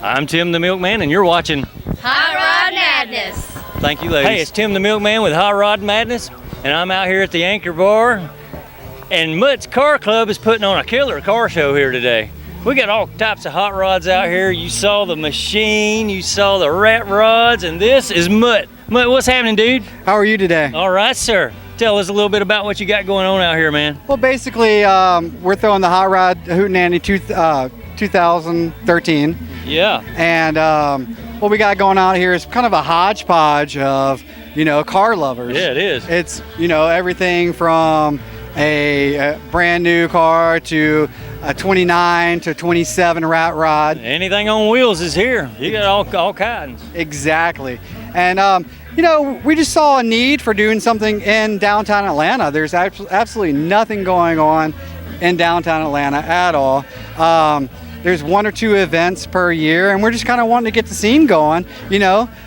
I'm Tim the Milkman, and you're watching Hot Rod Madness. Thank you, ladies. Hey, it's Tim the Milkman with Hot Rod Madness, and I'm out here at the Anchor Bar, and Mutt's Car Club is putting on a killer car show here today. We got all types of hot rods out here. You saw the machine, you saw the rat rods, and this is Mutt. Mutt, what's happening, dude? How are you today? All right, sir. Tell us a little bit about what you got going on out here, man. Well, basically, we're throwing the Hot Rod Hootenanny 2013. Yeah. And what we got going on here is kind of a hodgepodge of, car lovers. Yeah, it is. It's, everything from a brand new car to a 29 to 27 rat rod. Anything on wheels is here. You got all kinds. Exactly. And, we just saw a need for doing something in downtown Atlanta. There's absolutely nothing going on in downtown Atlanta at all. There's 1 or 2 events per year, and we're just kind of wanting to get the scene going,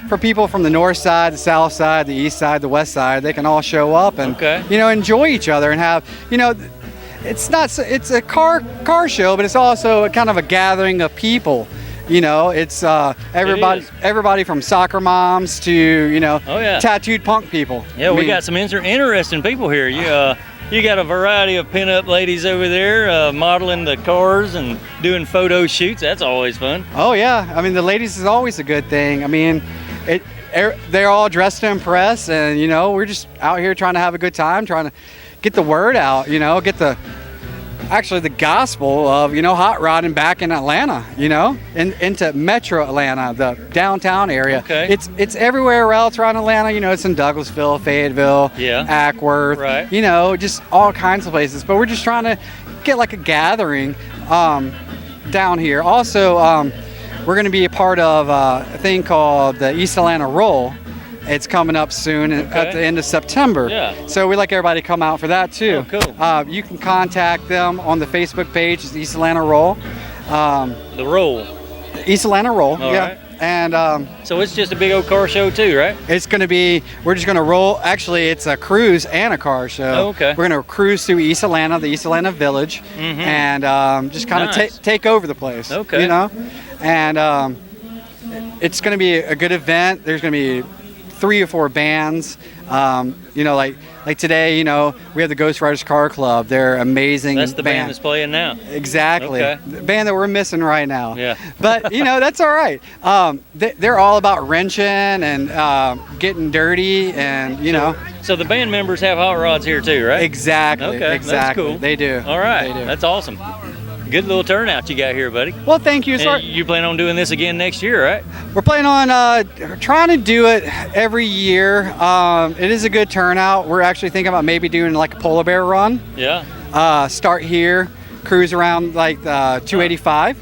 for people from the north side, the south side, the east side, the west side. They can all show up and, enjoy each other and have, it's a car show, but it's also a kind of a gathering of people. It's everybody from soccer moms to, tattooed punk people. Yeah, we got some interesting people here. You got a variety of pinup ladies over there modeling the cars and doing photo shoots. That's always fun. Oh, yeah. I mean, the ladies is always a good thing. I mean, they're all dressed to impress, and, we're just out here trying to have a good time, trying to get the word out, get the gospel of, hot rodding back in Atlanta, into metro Atlanta, the downtown area. Okay. It's everywhere else around Atlanta, it's in Douglasville, Fayetteville, Ackworth, right. Just all kinds of places. But we're just trying to get like a gathering down here. Also, we're going to be a part of a thing called the East Atlanta Roll. It's coming up soon at the end of September. Yeah. So we'd like everybody to come out for that too. Oh, cool. You can contact them on the Facebook page. It's East Atlanta Roll. The Roll. East Atlanta Roll. All right. And so it's just a big old car show too, right? it's going to be, we're just going to roll. Actually, it's a cruise and a car show. Oh, okay. We're going to cruise through East Atlanta, the East Atlanta Village, and just kind of take over the place. Okay. And it's going to be a good event. There's going to be 3 or 4 bands, like today, we have the Ghost Riders Car Club. They're amazing. That's the band that's playing now. Exactly. Okay. The band that we're missing right now. Yeah. But, that's all right. They're all about wrenching and getting dirty and, So the band members have hot rods here too, right? Exactly. Okay, Exactly. that's cool. They do. All right. They do. That's awesome. Good little turnout you got here, buddy. Well, thank you. And you plan on doing this again next year, right? We're planning on trying to do it every year. It is a good turnout. We're actually thinking about maybe doing like a polar bear run. Yeah. Start here, cruise around like 285.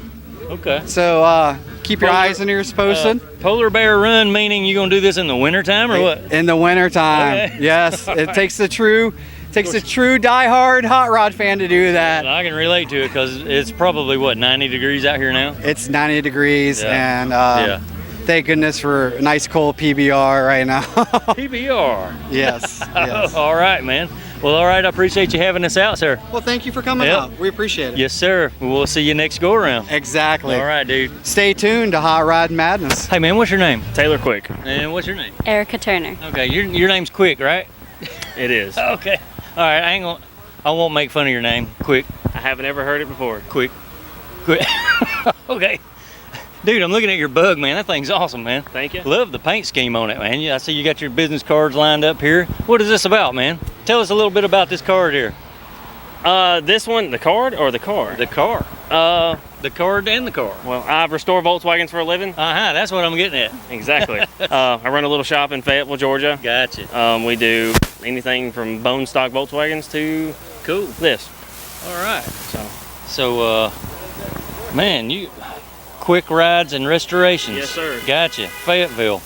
Okay. So keep your eyes and ears posted. Polar bear run, meaning you gonna do this in the wintertime or what? In the wintertime. Okay. Yes. It takes a true diehard hot rod fan to do that. I can relate to it because it's probably 90 degrees out here now. It's 90 degrees, and yeah. Thank goodness for a nice cold PBR right now. PBR. Yes. Yes. All right, man. Well, all right. I appreciate you having us out, sir. Well, thank you for coming out. We appreciate it. Yes, sir. We'll see you next go around. Exactly. All right, dude. Stay tuned to Hot Rod Madness. Hey, man, what's your name? Taylor Quick. And what's your name? Erica Turner. Okay, your name's Quick, right? It is. Okay. All right, I won't make fun of your name. Quick. I haven't ever heard it before. Quick. Okay. Dude, I'm looking at your bug, man. That thing's awesome, man. Thank you. Love the paint scheme on it, man. Yeah, I see you got your business cards lined up here. What is this about, man? Tell us a little bit about this card here. This one, the card or the car? The car. The card and the car. Well, I restore Volkswagens for a living. That's what I'm getting at. Exactly. I run a little shop in Fayetteville, Georgia. Gotcha. We do anything from bone stock Volkswagens to this. All right. So, man, you quick rides and restorations. Yes, sir. Gotcha. Fayetteville.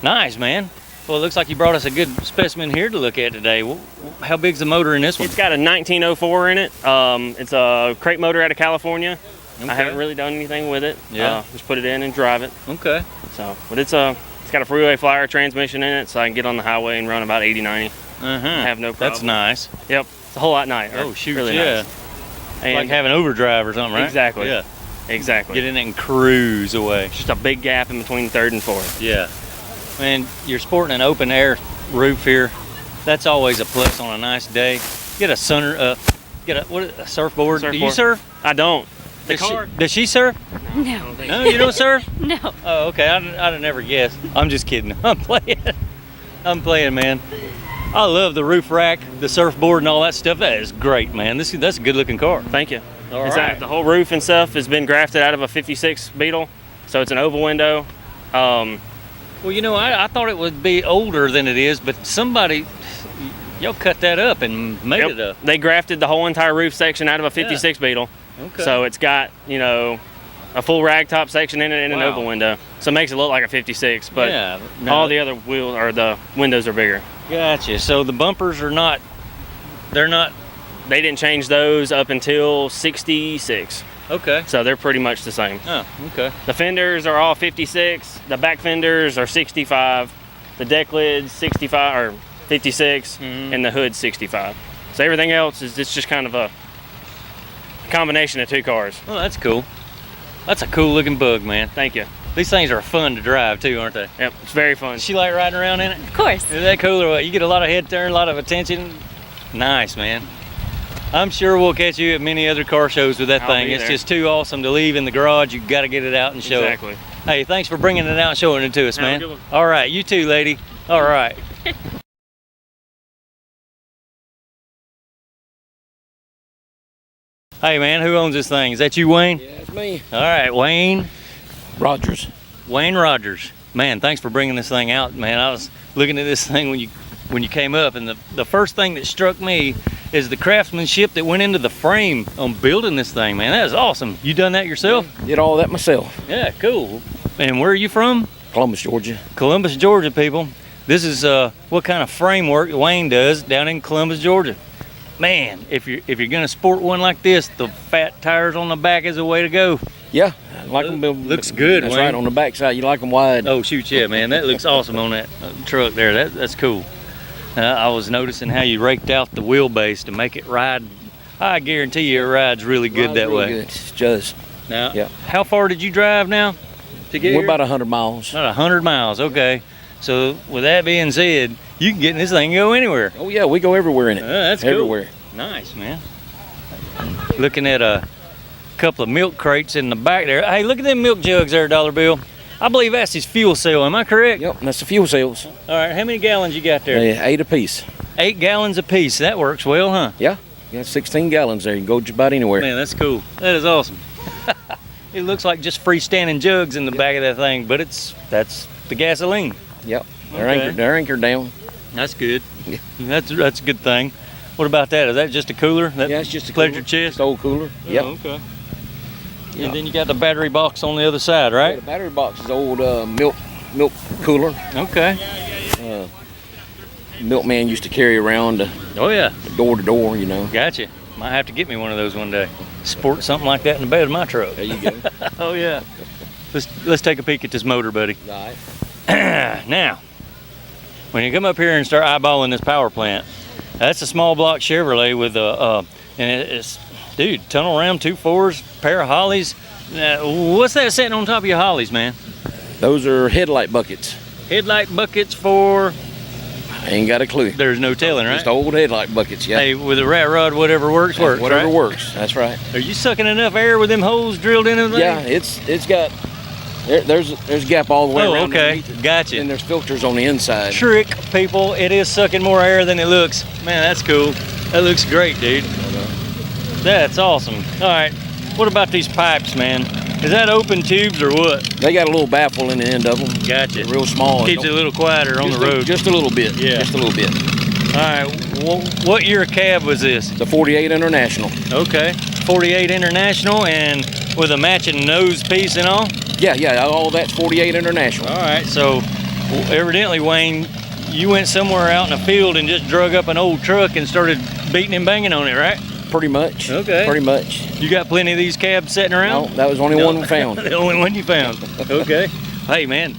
Nice, man. Well, it looks like you brought us a good specimen here to look at today. How big's the motor in this one? It's got a 1904 in it. It's a crate motor out of California. Okay. I haven't really done anything with it. Yeah. Just put it in and drive it. Okay. So, but it's got a freeway flyer transmission in it, so I can get on the highway and run about 80, 90. Have no problem. That's nice. Yep. It's a whole lot nicer. Oh, shoot, really yeah. nice. And like having overdrive or something, right? Exactly. Yeah. Exactly. Get in it and cruise away. Just a big gap in between third and fourth. Yeah. Man, you're sporting an open air roof here. That's always a plus on a nice day. Get a a surfboard. Do you surf? I don't. Does she surf? No. No, you don't surf? No. Oh, okay. I'd never guess. I'm just kidding. I'm playing. I'm playing, man. I love the roof rack, the surfboard, and all that stuff. That is great, man. That's a good looking car. Thank you. All right. The whole roof and stuff has been grafted out of a 56 Beetle, so it's an oval window. Well, you know, I thought it would be older than it is, but y'all cut that up and made it up. They grafted the whole entire roof section out of a 56 Beetle. Okay. So it's got, you know, a full rag top section in it and an Wow. oval window. So it makes it look like a 56, but Yeah, all the other the windows are bigger. Gotcha. So the bumpers are not. They didn't change those up until 66. Okay. So they're pretty much the same. Oh, okay. The fenders are all 56. The back fenders are 65. The deck lid's 65 or 56, and the hood's 65. So everything else is just kind of a combination of two cars. Well, that's cool. That's a cool looking bug, man. Thank you. These things are fun to drive too, aren't they? Yep, it's very fun. She like riding around in it? Of course. Is that cool or what? You get a lot of head turn, a lot of attention. Nice, man. I'm sure we'll catch you at many other car shows with that I'll thing. be It's there. just too awesome to leave in the garage. You got to get it out and show Exactly. it. Hey, thanks for bringing it out and showing it to us, Have a man. good one. All right, you too, lady. All right. Hey, man, who owns this thing? Is that you, Wayne? Yeah, it's me. All right, Wayne. Rogers. Wayne Rogers. Man, thanks for bringing this thing out, man. I was looking at this thing when you came up, and the first thing that struck me is the craftsmanship that went into the frame on building this thing, man. That is awesome. You done that yourself? Did all that myself. Yeah, cool. And where are you from? Columbus, Georgia. Columbus, Georgia, people. This is what kind of framework Wayne does down in Columbus, Georgia. Man, if you're gonna sport one like this, the fat tires on the back is the way to go. Yeah, I like them. Looks good, That's Wayne. right, on the backside. You like them wide. Oh shoot, yeah, man, that looks awesome on that truck there. That's cool. I was noticing how you raked out the wheelbase to make it ride. I guarantee you it rides really good Rides that really way. Good. It does. Now, Yeah. how far did you drive now to get We're here? about 100 miles. About 100 miles. Okay. So with that being said, you can get in this thing and go anywhere. Oh yeah, we go everywhere in it. That's cool. everywhere. Nice, man. Looking at a couple of milk crates in the back there. Hey, look at them milk jugs there, Dollar Bill. I believe that's his fuel cell. Am I correct? Yep, and that's the fuel cells. All right. How many gallons you got there? 8 apiece. 8 gallons apiece. That works well, huh? Yeah, you got 16 gallons there. You can go just about anywhere. Man, that's cool. That is awesome. It looks like just freestanding jugs in the back of that thing, but that's the gasoline. Yep, they're Okay. anchored. They're anchored down. That's good. That's a good thing. What about that? Is that just a cooler? That Yeah, it's just a pleasure cooler. chest. Just old cooler. Yep. Oh, okay. Yeah. And then you got the battery box on the other side, right? The battery box is old milk cooler. Okay. Milkman used to carry around Oh yeah. door to door. You know. Gotcha. Might have to get me one of those one day. Sport something like that in the bed of my truck. There you go. Oh yeah. Let's take a peek at this motor, buddy. All right. Now, when you come up here and start eyeballing this power plant, that's a small block Chevrolet with it's dude, tunnel ram, 2.4s, pair of Hollies. What's that sitting on top of your Hollies, man? Those are headlight buckets. Headlight buckets for, I ain't got a clue. there's no telling, right? Just old headlight buckets, yeah. Hey, with a rat rod, whatever works, Whatever right? works. That's right. Are you sucking enough air with them holes drilled in it? Yeah, it's got there's a gap all the way Oh, around. okay. underneath it. Gotcha. And there's filters on the inside. Trick, people. It is sucking more air than it looks. Man, that's cool. That looks great, dude. That's awesome. All right. What about these pipes, man? Is that open tubes or what? They got a little baffle in the end of them. Gotcha. They're real small. Keeps it a little quieter on the road. Just a little bit. Yeah. Just a little bit. All right. What year cab was this? The 48 International. Okay. 48 International and with a matching nose piece and all? Yeah, all that's 48 International. All right. So evidently, Wayne, you went somewhere out in the field and just drug up an old truck and started beating and banging on it, right? Pretty much. Okay. Pretty much. You got plenty of these cabs sitting No, around? that was the only one we found. The only one you found. Okay. Hey, man,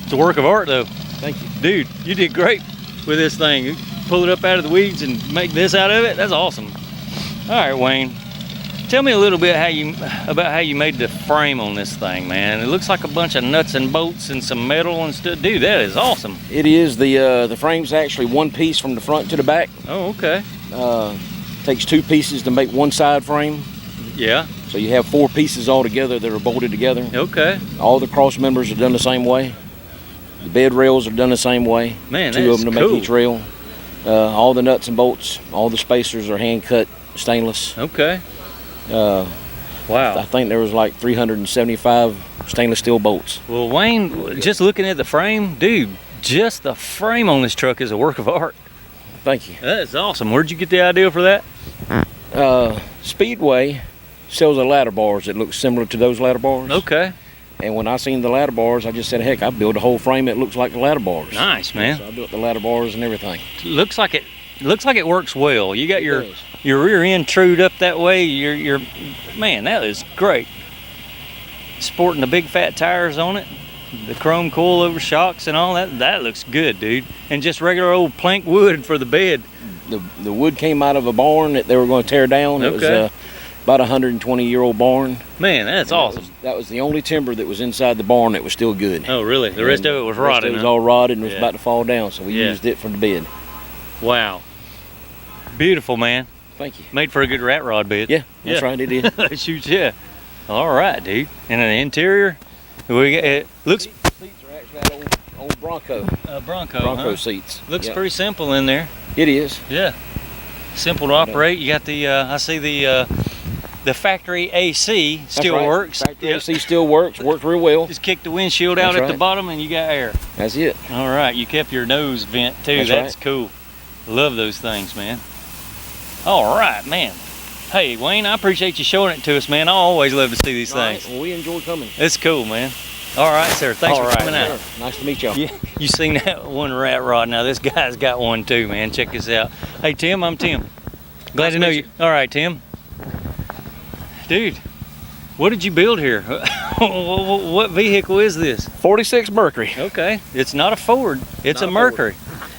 it's a work of art, though. Thank you. Dude, you did great with this thing. You pull it up out of the weeds and make this out of it. That's awesome. All right, Wayne. Tell me a little bit about how you made the frame on this thing, man. It looks like a bunch of nuts and bolts and some metal and stuff. Dude, that is awesome. It is. The frame's actually one piece from the front to the back. Oh, okay. Takes two pieces to make one side frame. Yeah. So you have four pieces all together that are bolted together. Okay. All the cross members are done the same way. The bed rails are done the same way. Man, two of them to cool. make each rail. All the nuts and bolts, all the spacers are hand cut stainless. Okay. Wow. I think there was like 375 stainless steel bolts. Well, Wayne, just looking at the frame, dude, just the frame on this truck is a work of art. Thank you. That is awesome. Where'd you get the idea for that? Speedway sells a ladder bars that looks similar to those ladder bars. Okay. And when I seen the ladder bars, I just said, heck, I build a whole frame that looks like the ladder bars. Nice, man. So I built the ladder bars and everything. Looks like it works well. You got your rear end trued up that way. Man, that is great. Sporting the big fat tires on it, the chrome coilover shocks and all that. That looks good, dude. And just regular old plank wood for the bed. The wood came out of a barn that they were going to tear down. It was about a 120-year-old barn. Man, that's awesome. That was the only timber that was inside the barn that was still good. Oh, really? The rest of it was rotted. It was all rotted and was about to fall down, so we used it for the bed. Wow. Beautiful, man. Thank you. Made for a good rat rod bed. Yeah, that's right, it did. Shoot, yeah. All right, dude. And the interior, it looks. Seats are actually that old Bronco. Bronco seats. Looks pretty simple in there. It is. Yeah. Simple to operate. You got the, I see the factory AC still works. Factory AC still works real well. Just kick the windshield out at the bottom and you got air. That's it. All right, you kept your nose vent too. That's cool. Love those things, man. All right, man. Hey, Wayne, I appreciate you showing it to us, man. I always love to see these things. Well, we enjoy coming. It's cool, man. All right, sir. Thanks for coming out. Nice to meet y'all. Yeah, you seen that one rat rod. Now this guy's got one too, man. Check this out. Hey, Tim, I'm Tim. Glad to know you. All right, Tim. Dude, what did you build here? What vehicle is this? 46 Mercury. Okay, it's not a Ford. It's a Mercury.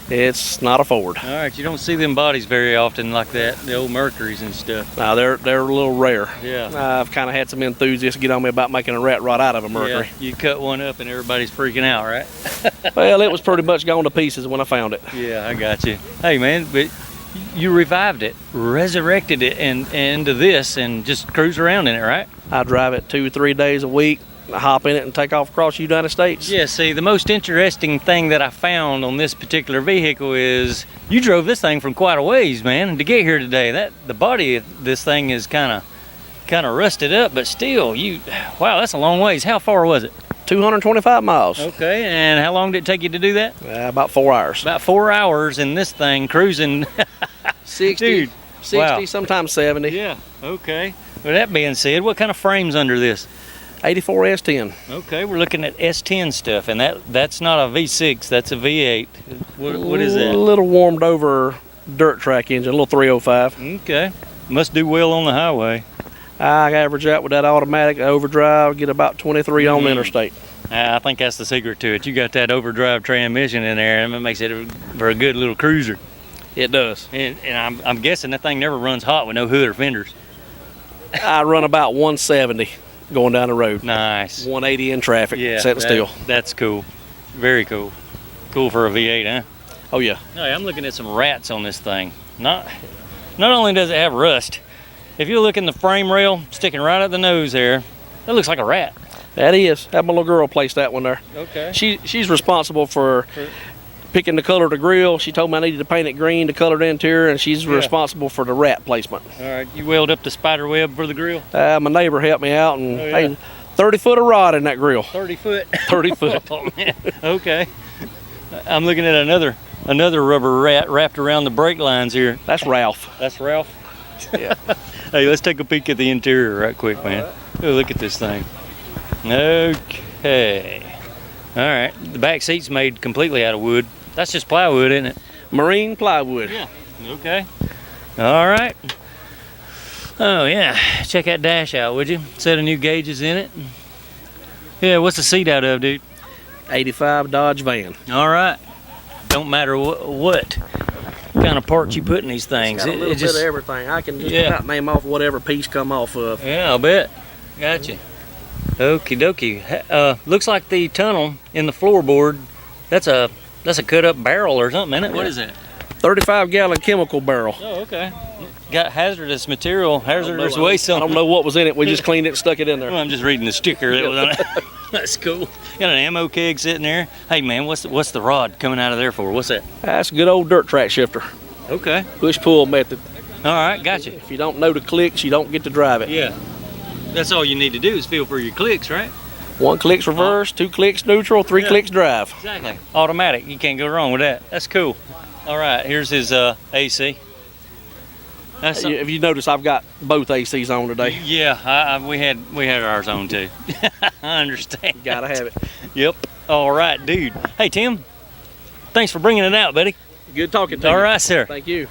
It's not a Ford. All right, you don't see them bodies very often like that, the old Mercuries and stuff. No, they're a little rare. Yeah. I've kind of had some enthusiasts get on me about making a rat rod out of a Mercury. Yeah, you cut one up and everybody's freaking out, right? Well, it was pretty much gone to pieces when I found it. Yeah, I got you. Hey, man, but you revived it, resurrected it into this and just cruise around in it, right? I drive it 2 or 3 days a week. I hop in it and take off across the United States. Yeah, see, the most interesting thing that I found on this particular vehicle is you drove this thing from quite a ways, man, to get here today. The body of this thing is kind of rusted up, but still, wow, that's a long ways. How far was it? 225 miles. Okay, and how long did it take you to do that? About 4 hours. About 4 hours in this thing cruising. 60, Dude, 60, wow. sometimes 70. Yeah, okay. With that being said, what kind of frame's under this? 84 S10. Okay, we're looking at S10 stuff, and that's not a V6, that's a V8. What is that? A little warmed over dirt track engine, a little 305. Okay, must do well on the highway. I average out with that automatic overdrive, get about 23 on the interstate. I think that's the secret to it. You got that overdrive transmission in there, and it makes it for a good little cruiser. It does. And I'm guessing that thing never runs hot with no hood or fenders. I run about 170 going down the road. Nice. 180 in traffic, Yeah, sitting still. That's cool. Very cool. Cool for a V8, huh? Oh yeah. Hey, I'm looking at some rats on this thing. Not only does it have rust, if you look in the frame rail sticking right at the nose there, that looks like a rat. That is. Had my little girl place that one there. Okay. She's responsible for picking the color of the grill. She told me I needed to paint it green to color the interior, and she's responsible for the rat placement. All right, you weld up the spider web for the grill? My neighbor helped me out, and hey, 30 foot of rod in that grill. 30 foot? 30 foot. Oh, man. Okay. I'm looking at another rubber rat wrapped around the brake lines here. That's Ralph. That's Ralph? Yeah. Hey, let's take a peek at the interior right quick, man. Oh, look at this thing. Okay. All right, the back seat's made completely out of wood. That's just plywood, isn't it? Marine plywood. Yeah. Okay. All right. Oh yeah. Check that dash out, would you? Set of new gauges in it. Yeah. What's the seat out of, dude? 85 Dodge van. All right. Don't matter what kind kind of parts you put in these things. It's got a little bit of everything. I can just about name off whatever piece come off of. Yeah, I'll bet. Gotcha. Okie dokie. Looks like the tunnel in the floorboard, that's a cut up barrel or something, isn't it? What is that? 35-gallon chemical barrel. Oh, okay. Got hazardous material, hazardous waste on I don't know what was in it. We just cleaned it and stuck it in there. Well, I'm just reading the sticker that was on it. That's cool. Got an ammo keg sitting there. Hey man, what's the rod coming out of there for? What's that? That's a good old dirt track shifter. Okay. Push-pull method. All right, gotcha. If you don't know the clicks, you don't get to drive it. Yeah. That's all you need to do is feel for your clicks, right? 1 click's reverse, 2 clicks neutral, 3 clicks drive. Exactly. Automatic. You can't go wrong with that. That's cool. All right, here's his AC. If you notice, I've got both ACs on today. Yeah, we had ours on too. I understand. Gotta have it. Yep. All right, dude. Hey, Tim. Thanks for bringing it out, buddy. Good talking to you. All right, sir. Thank you.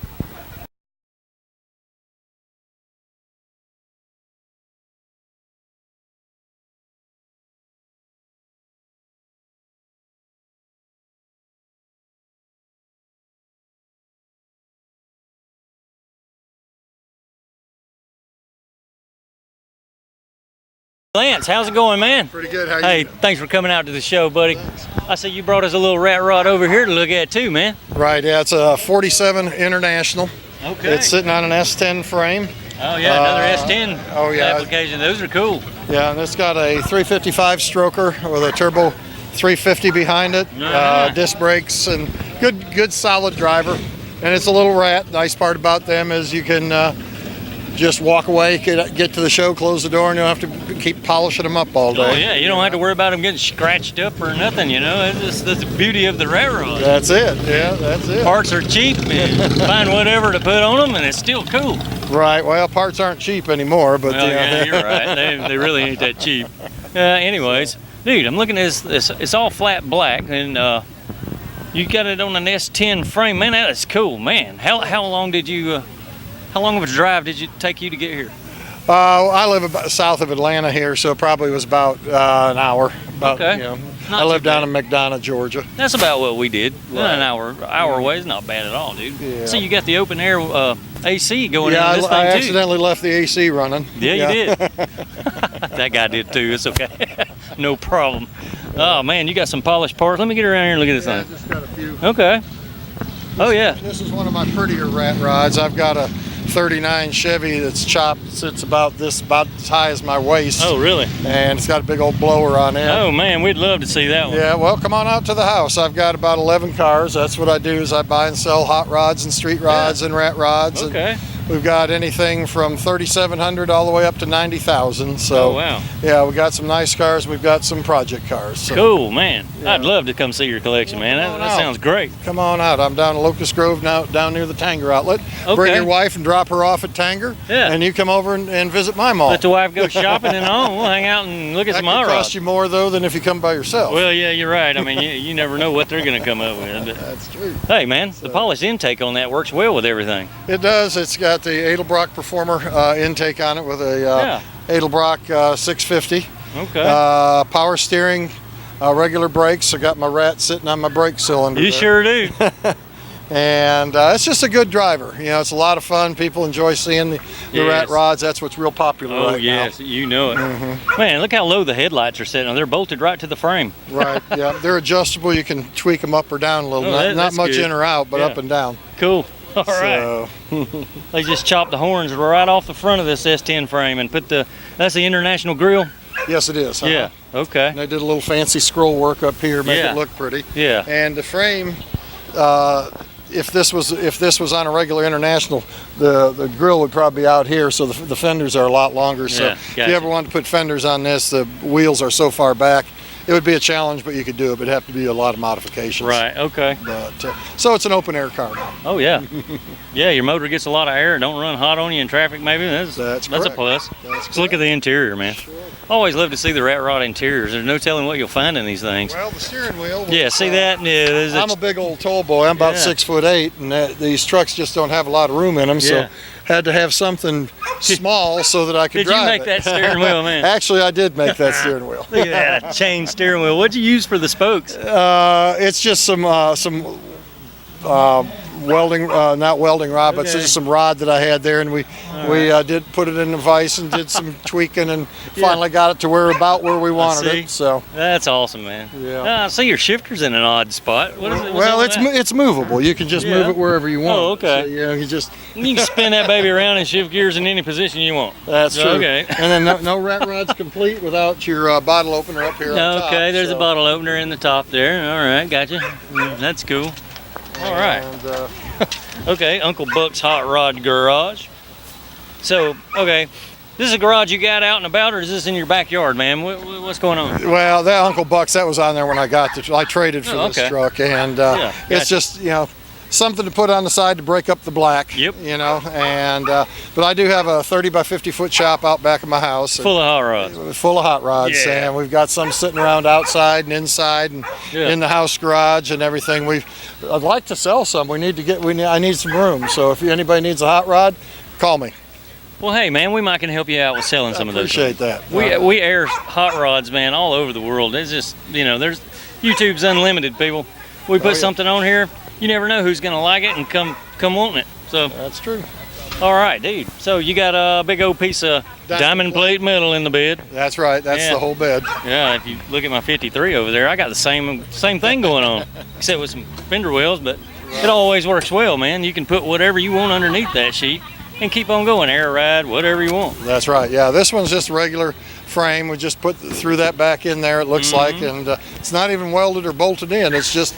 Lance, how's it going, man? Pretty good. How Hey, you? thanks for coming out to the show, buddy. I see you brought us a little rat rod over here to look at too, man. Right. Yeah, it's a 47 International. Okay. It's sitting on an S10 frame. Oh yeah, another S10 application. Those are cool. Yeah, and it's got a 355 stroker with a turbo 350 behind it. Disc brakes and good solid driver. And it's a little rat. Nice part about them is you can just walk away, get to the show, close the door, and you don't have to keep polishing them up all day. Oh yeah, you don't have to worry about them getting scratched up or nothing, you know. That's the beauty of the railroad. That's it. Yeah, that's it. Parts are cheap and find whatever to put on them and it's still cool. Right. Well, parts aren't cheap anymore, but Well, yeah, you're right. They really ain't that cheap. Anyways, dude, I'm looking at this. It's all flat black, and you got it on an S10 frame. Man, that is cool, man. How long did you? How long of a drive did it take you to get here? I live about south of Atlanta here, so it probably was about an hour. Okay. You know, Not I live too bad. down in McDonough, Georgia. That's about what we did. Right. An hour away is not bad at all, dude. Yeah. So you got the open air AC going Yeah, in this I thing too. accidentally left the AC running. Yeah, you did. That guy did too. It's okay. No problem. Oh man, you got some polished parts. Let me get around here and look at this Yeah, thing. just got a few. Okay. Oh yeah. This is one of my prettier rat rods. I've got a 39 Chevy that's chopped. It's about as high as my waist. Oh really? And it's got a big old blower on it. Oh man, we'd love to see that one. Yeah, well, come on out to the house. I've got about 11 cars. That's what I do is I buy and sell hot rods and street rods and rat rods. Okay. And we've got anything from 3,700 all the way up to 90,000. So, Oh wow. yeah, we got some nice cars. We've got some project cars. So Cool, man. I'd love to come see your collection, man. That sounds great. come on out. I'm down in Locust Grove now, down near the Tanger outlet. Okay. Bring your wife and drop her off at Tanger. Yeah. And you come over and visit my mall. Let the wife go shopping and on. We'll hang out and look at that some could hot cost rods. you more though than if you come by yourself. Well, yeah, you're right. I mean, you never know what they're going to come up with. But, That's true. hey, man, the polished intake on that works well with everything. It does. It's got the Edelbrock Performer intake on it with a Edelbrock 650. Okay. Power steering, regular brakes. I got my rat sitting on my brake cylinder. You there. sure do. And it's just a good driver. You know, it's a lot of fun. People enjoy seeing the Yes. rat rods. That's what's real popular Oh, right yes, you know it. Man, look how low the headlights are sitting. They're bolted right to the frame. now. Right. Yeah. They're adjustable. You can tweak them up or down a little. Oh, not that's much good. in or out, but Yeah. up and down. Cool. All right. So, They just chopped the horns right off the front of this S10 frame and put that's the International grill? yes, it is. Yeah. Okay. And they did a little fancy scroll work up here, make Yeah. it look pretty. Yeah. And the frame, if this was on a regular International, the grill would probably be out here, so the fenders are a lot longer. So Yeah, if gotcha. you ever wanted to put fenders on this, the wheels are so far back, it would be a challenge, but you could do it. But it'd have to be a lot of modifications. Right. Okay. But so it's an open air car now. Oh yeah. Yeah, your motor gets a lot of air. Don't run hot on you in traffic. Maybe that's That's a correct. plus. That's Let's look at the interior, man. Always love to see the rat rod interiors. There's no telling what you'll find in these things. Well, the steering wheel. Yeah. See that? Yeah. There's I'm a big old tall boy. I'm about Yeah. 6'8", and these trucks just don't have a lot of room in them. Yeah. So had to have something small so that I could Did you drive make it. that steering wheel, man? Actually, I did make that steering wheel. Look at that chain steering wheel. What'd you use for the spokes? It's just some welding, not welding rod, but Okay. just some rod that I had there, and we did put it in the vise and did some tweaking, and finally got it to about where we wanted see. it. So That's awesome, man. Yeah. I see your shifter's in an odd spot. What is it? well, it's movable. You can just move it wherever you want. Oh, okay. So, you know, you just You can spin that baby around and shift gears in any position you want. that's true. Okay. And then no rat rod's complete without your bottle opener up here. on top, Okay, there's a so- bottle opener in the top there. All right, gotcha. That's cool. All right. And, Okay, Uncle Buck's Hot Rod Garage. So, okay, this is a garage you got out and about, or is this in your backyard, man? What's going on? well, that Uncle Buck's, that was on there when I got I traded for Oh, this okay. truck, and Yeah, it's gotcha. just, you know, something to put on the side to break up the black. Yep. You know, and but I do have a 30 by 50 foot shop out back of my house. Full of hot rods. Full of hot rods, Yeah. and we've got some sitting around outside and inside and Yeah. in the house garage and everything. I'd like to sell some. I need some room. So if anybody needs a hot rod, call me. Well, hey, man, we might can help you out with selling some of those. Appreciate that. We air hot rods, man, all over the world. It's just, you know, there's YouTube's unlimited, people. We put yeah. something on here, you never know who's gonna like it and come wanting it. So, That's true. all right, dude. So you got a big old piece of diamond plate metal in the bed. That's right. That's Yeah. the whole bed. Yeah, if you look at my 53 over there, I got the same thing going on, except with some fender wells. But it always works well, man. You can put whatever you want underneath that sheet and keep on going, air ride, whatever you want. That's right. Yeah, this one's just a regular frame. We just threw that back in there. It looks like, and it's not even welded or bolted in. It's just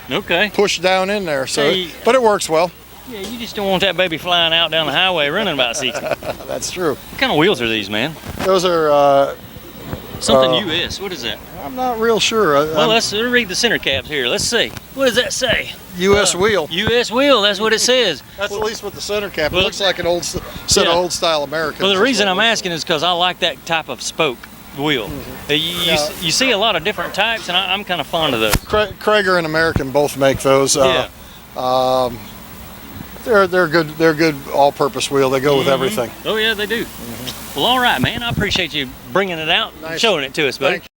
Okay. pushed down in there. So, Hey. but it works well. Yeah, you just don't want that baby flying out down the highway running about 60. What That's true. kind of wheels are these, man? Those are. Something US. What is that? I'm not real sure. Well, let's read the center caps here. Let's see. What does that say? U.S. wheel. US wheel. That's what it says. That's at least with the center cap. Well, It looks like an old set yeah. of old style Americans. Well, the is reason what I'm it looks asking is because I like that type of spoke wheel. Yeah. You see a lot of different types, and I'm kind of fond of those. like. Krager and American both make those. Yeah. They're good. They're good all-purpose wheel. They go with everything. Oh yeah, they do. Well, all right, man. I appreciate you bringing it out, and Nice. showing it to us, buddy. Thank you.